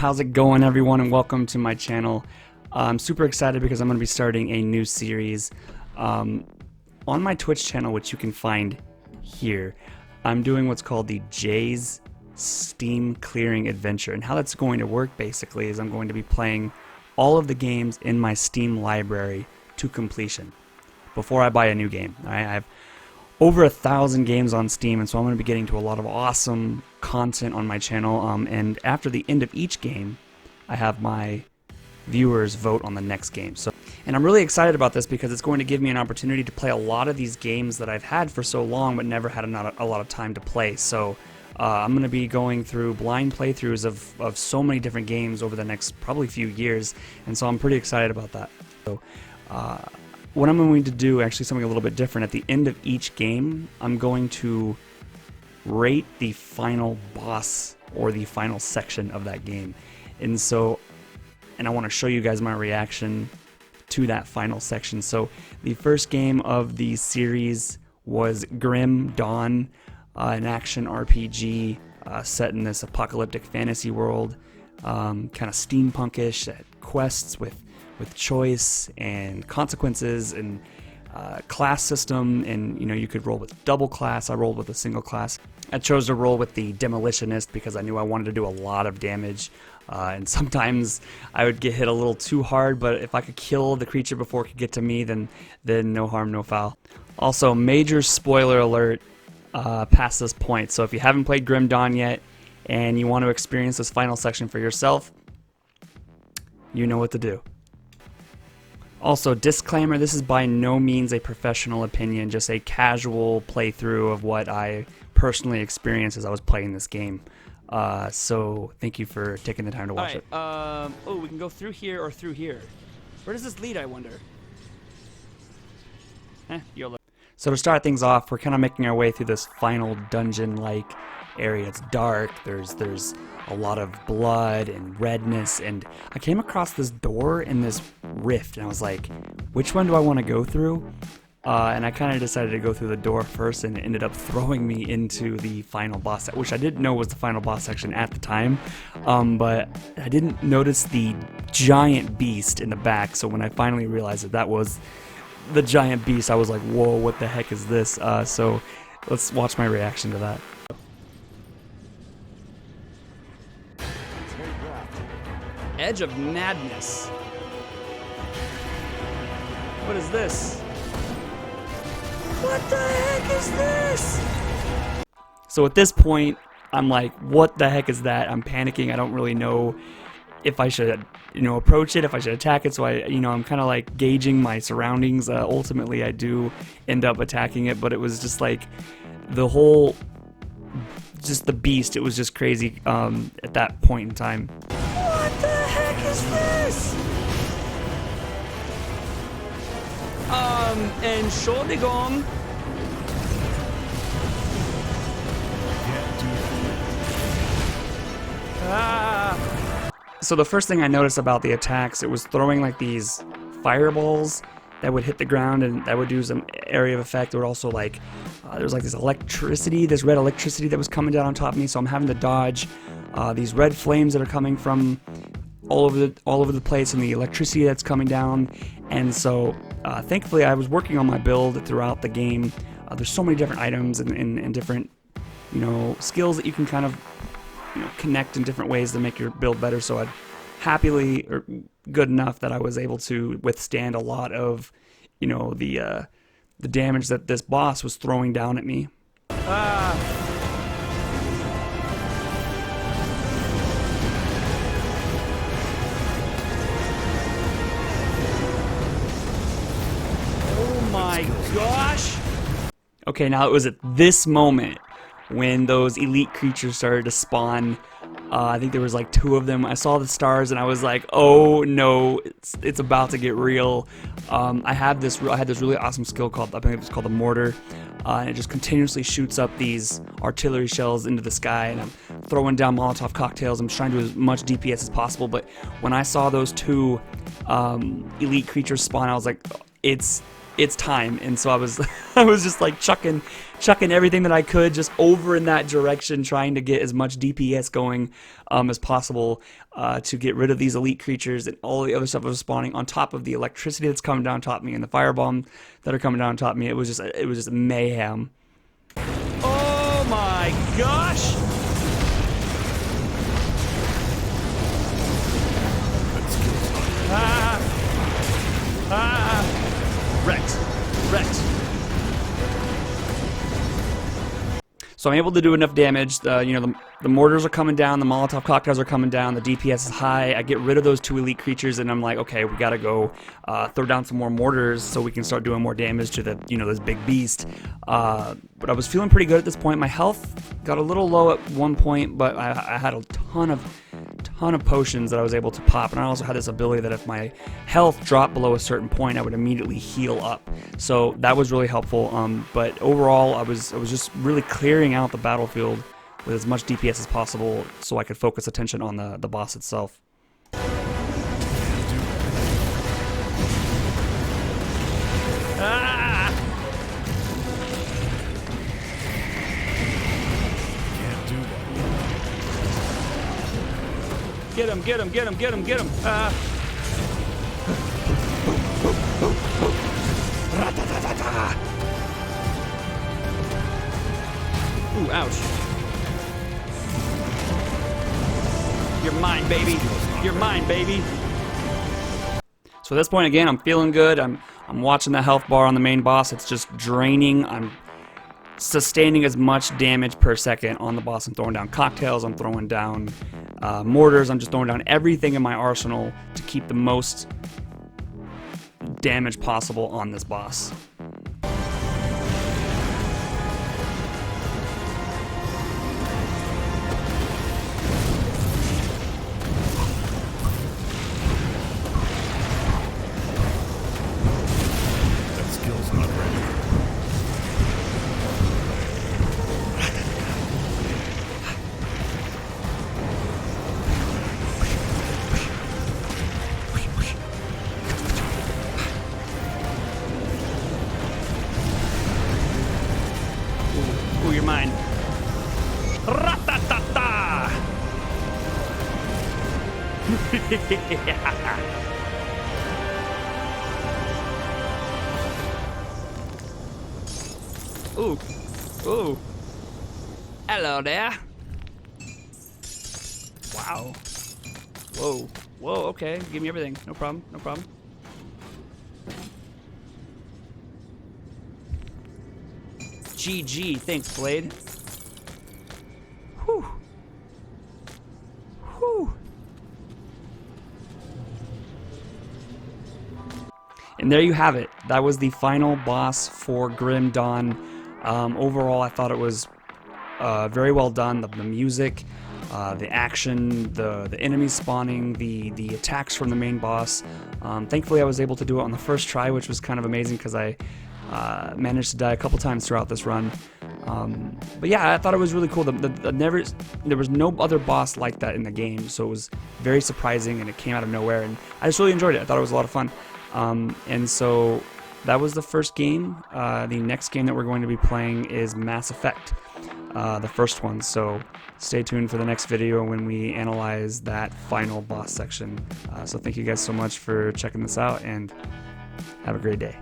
how's it going everyone, and welcome to my channel. I'm super excited because I'm going to be starting a new series on my Twitch channel, which you can find here. I'm doing what's called the Jay's Steam Clearing Adventure, and how that's going to work basically is I'm going to be playing all of the games in my Steam library to completion before I buy a new game. I have over 1,000 games on Steam, and so I'm going to be getting to a lot of awesome content on my channel, and after the end of each game I have my viewers vote on the next game. And I'm really excited about this because it's going to give me an opportunity to play a lot of these games that I've had for so long but never had a lot of time to play. So I'm going to be going through blind playthroughs of so many different games over the next probably few years, and so I'm pretty excited about that. So what I'm going to do, actually something a little bit different, at the end of each game I'm going to rate the final boss or the final section of that game. And I want to show you guys my reaction to that final section. So the first game of the series was Grim Dawn, an action RPG set in this apocalyptic fantasy world, kind of steampunkish, quests with choice and consequences and class system, and you could roll with double class. I rolled with a single class. I chose to roll with the Demolitionist because I knew I wanted to do a lot of damage, and sometimes I would get hit a little too hard, but if I could kill the creature before it could get to me, then no harm, no foul. Also, major spoiler alert past this point, so if you haven't played Grim Dawn yet and you want to experience this final section for yourself, you know what to do. Also, disclaimer, this is by no means a professional opinion, just a casual playthrough of what I personally experienced as I was playing this game. So thank you for taking the time to watch it. Oh, we can go through here or through here. Where does this lead, I wonder? YOLO. So to start things off, we're kind of making our way through this final dungeon-like area. It's dark, there's a lot of blood and redness, and I came across this door in this rift, and I was like, which one do I want to go through? And I kind of decided to go through the door first, and it ended up throwing me into the final boss, which I didn't know was the final boss section at the time, but I didn't notice the giant beast in the back, so when I finally realized that was the giant beast, I was like, whoa, what the heck is this? So let's watch my reaction to that. Edge of Madness. What is this? What the heck is this? So at this point, I'm like, what the heck is that? I'm panicking. I don't really know if I should, approach it, if I should attack it. So I'm kind of like gauging my surroundings. Ultimately, I do end up attacking it, but it was just like just the beast. It was just crazy at that point in time. What the heck is this? Entschuldigung. So the first thing I noticed about the attacks, it was throwing like these fireballs that would hit the ground, and that would do some area of effect. It would also there was like this electricity, this red electricity that was coming down on top of me, so I'm having to dodge these red flames that are coming from all over the place, and the electricity that's coming down. And so thankfully I was working on my build throughout the game. There's so many different items and different skills that you can kind of connect in different ways to make your build better, so I'd happily, or good enough that I was able to withstand a lot of the damage that this boss was throwing down at me. Oh my gosh! Okay, now it was at this moment when those elite creatures started to spawn. I think there was like 2 of them. I saw the stars and I was like, oh no, it's about to get real. I had this really awesome skill called, I think it was called the Mortar, and it just continuously shoots up these artillery shells into the sky, and I'm throwing down Molotov cocktails. I'm trying to do as much DPS as possible, but when I saw those 2 elite creatures spawn, I was like, it's it's time. And so I was I was just like chucking everything that I could just over in that direction, trying to get as much DPS going as possible to get rid of these elite creatures and all the other stuff that was spawning on top of the electricity that's coming down on top of me and the firebomb that are coming down on top of me. It was just mayhem. Oh my gosh! Wrecked. So I'm able to do enough damage. The mortars are coming down, the Molotov cocktails are coming down, the DPS is high. I get rid of those 2 elite creatures, and I'm like, okay, we gotta go throw down some more mortars so we can start doing more damage to the this big beast. But I was feeling pretty good at this point. My health got a little low at one point, but I had a ton of potions that I was able to pop, and I also had this ability that if my health dropped below a certain point, I would immediately heal up. So that was really helpful. But overall, I was just really clearing out the battlefield with as much DPS as possible, so I could focus attention on the boss itself. Get him. Ooh, ouch. You're mine, baby. You're mine, baby. So at this point, again, I'm feeling good. I'm watching the health bar on the main boss. It's just draining. I'm sustaining as much damage per second on the boss. I'm throwing down cocktails. I'm throwing down mortars. I'm just throwing down everything in my arsenal to keep the most damage possible on this boss. Ooh, you're mine. Ra-ta-ta-ta! Ooh. Ooh. Hello there. Wow. Whoa. Whoa, okay. Give me everything. No problem. No problem. GG. Thanks, Blade. Whew. Whew. And there you have it. That was the final boss for Grim Dawn. Overall, I thought it was very well done. The music, the action, the enemies spawning, the attacks from the main boss. Thankfully, I was able to do it on the first try, which was kind of amazing because I managed to die a couple times throughout this run. But yeah, I thought it was really cool. There was no other boss like that in the game, so it was very surprising, and it came out of nowhere, and I just really enjoyed it. I thought it was a lot of fun. And so that was the first game. The next game that we're going to be playing is Mass Effect, the first one. So stay tuned for the next video when we analyze that final boss section. So thank you guys so much for checking this out, and have a great day.